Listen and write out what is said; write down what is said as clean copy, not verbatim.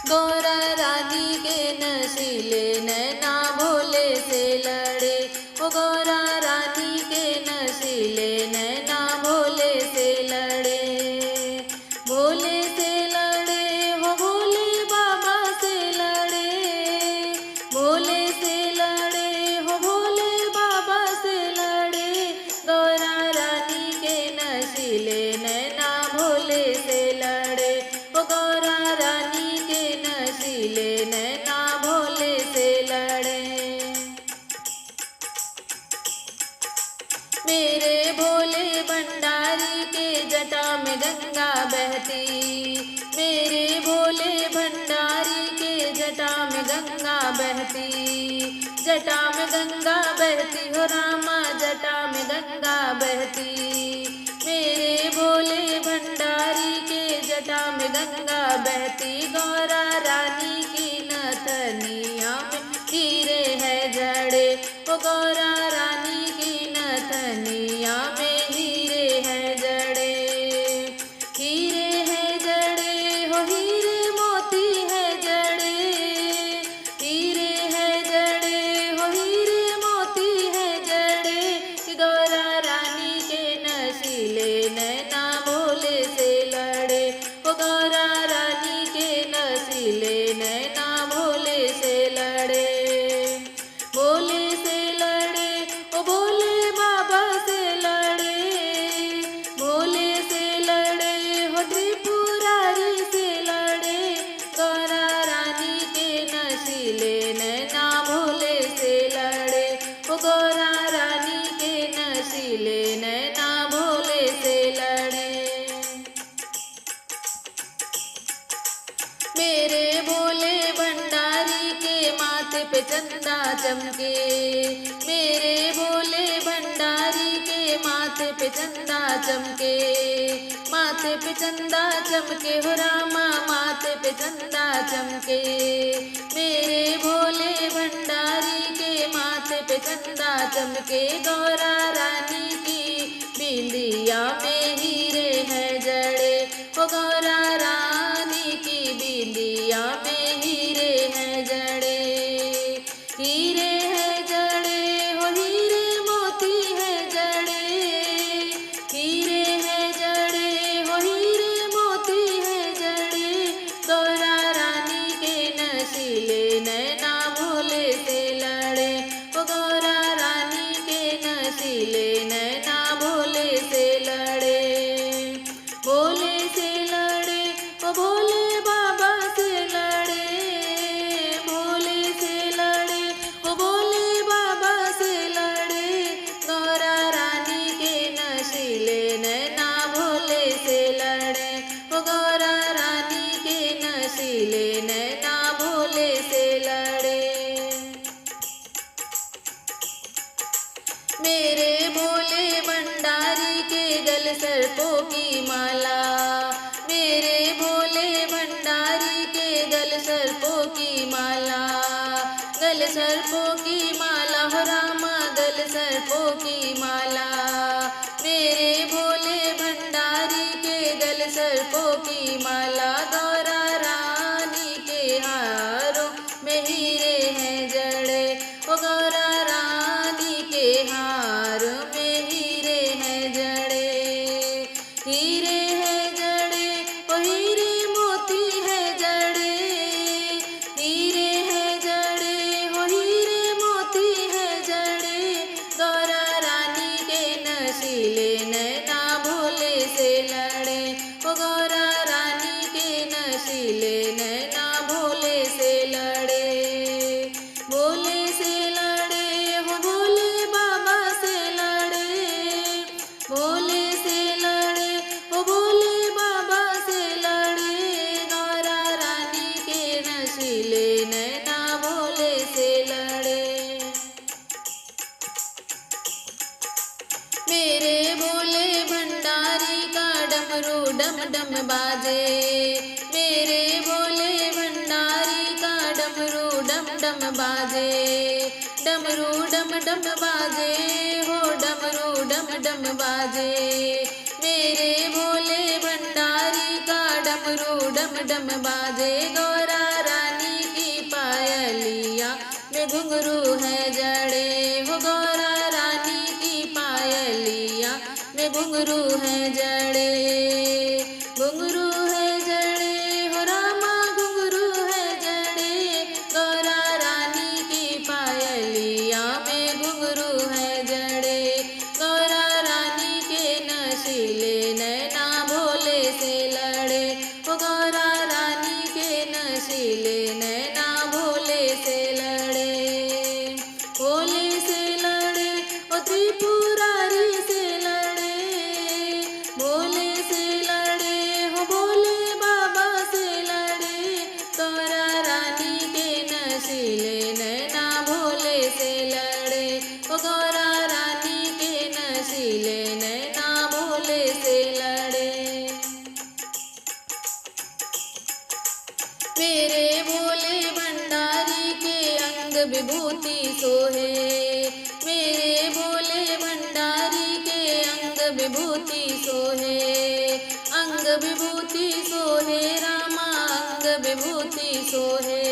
गौरा रानी के नशीले नैना भोले से लड़े, वो गौरा रानी के नशीले नैना भोले से लड़े। भोले से लड़े हो भोले बाबा से लड़े, भोले से लड़े हो भोले बाबा से लड़े। गौरा रानी के नशीले नैना भोले से लड़े, वो गौरा रानी के नशीले नैना भोले से लड़े। मेरे भोले भंडारी के जटा में गंगा बहती, मेरे भोले भंडारी के जटा में गंगा बहती, जटा में गंगा बहती हो रामा, जटा में गंगा बहती। मेरे भोले भंडारी के जटा में गंगा बहती, गौरा रानी की नथनिया में हीरे है जड़े, वो गौरा रानी की नथनिया में हीरे है जड़े। हीरे है जड़े हो हीरे मोती है जड़े, हीरे है जड़े हो हीरे मोती है जड़े। गौरा रानी के नशीले नैना भोले से लड़े, वो गौरा रानी के नशीले नैना भोले से लड़े। भोले से लड़े ओ भोले बाबा से लड़े, भोले से लड़े हो त्रिपुरारी से लड़े। गौरा रानी के नशीले नैना भोले से लड़े, वो गौरा रानी के नशीले नैना भोले से लड़े। मेरे भोले भंडारी के माथे पे चंदा चमके, मेरे भोले भंडारी के माथे पे चंदा चमके, माथे पे चंदा चमके हो रामा, माथे पे चंदा चमके। मेरे भोले भंडारी के माथे पे चंदा चमके, गौरा रानी की बिंदिया में हीरे है जड़े, वो गौरा रानी की बिंदिया में हीरे है जड़े। हीरे है जड़े हो हीरे मोती है जड़े, हीरे है जड़े हो हीरे मोती है जड़े। गौरा रानी के नशीले नैना भोले से लड़े, वो गौरा रानी के नशीले नैना भोले से लड़े। भोले से लड़े ओ भोले बाबा से लड़े, भोले से लड़े ओ भोले बाबा से लड़े। गौरा रानी के नशीले नैना भोले से लड़े, ओ गौरा रानी के नशीले नैना भोले से लड़े। मेरे भोले भंडारी के गल सर्पों की माला, मेरे भोले भंडारी के गल सर्पों की माला, गल सर्पों की माला हो रामा, गल सर्पों की माला। मेरे भोले भंडारी के गल सर्पों की माला, गौरा रानी के हारों में हीरे हैं जड़े, वो गौरा रानी के हार में हीरे हैं जड़े। हीरे है जड़े ओ हीरे मोती है जड़े, हीरे है जड़े हो हीरे मोती है जड़े। गौरा रानी के नशीले नैना भोले से लड़े, ओ गौरा रानी के नशीले नैना भोले से लड़े। भोले से लड़े हो भोले बाबा से लड़े, भोले से लड़े ओ भोले बाबा से लड़े। गौरा रानी के नशीले नैना भोले से लड़े। मेरे भोले भंडारी का डमरू डम डम बाजे, मेरे भोले भंडारी का डमरू डम डम बाजे, डमरू डम डम बाजे हो डमरू डम डम बाजे। मेरे भोले भंडारी का डमरू डम डम बाजे, गौरा घुंघरू है जड़े हो गौरा रानी की पायलिया में घुंघरू है जड़े, घुंघरू है जड़े हो रामा घुंघरू है जड़े, गौरा रानी की पायलिया में घुंघरू है जड़े, गौरा रानी के नशीले नैना भोले से लड़े, ओ गौरा रानी के नशीले नैना भोले से लड़े, भोले से लड़े ओ त्रिपुरारी से लड़े, भोले से लड़े हो भोले बाबा से लड़े, गौरा रानी के नशीले नैना भोले से लड़े, ओ गौरा रानी के नशीले नैना भोले से लड़े। मेरे भोले भंडारी के अंग विभूति सोहे, मेरे भोले भंडारी के अंग विभूति सोहे, अंग विभूति सोहे रामा अंग विभूति सोहे,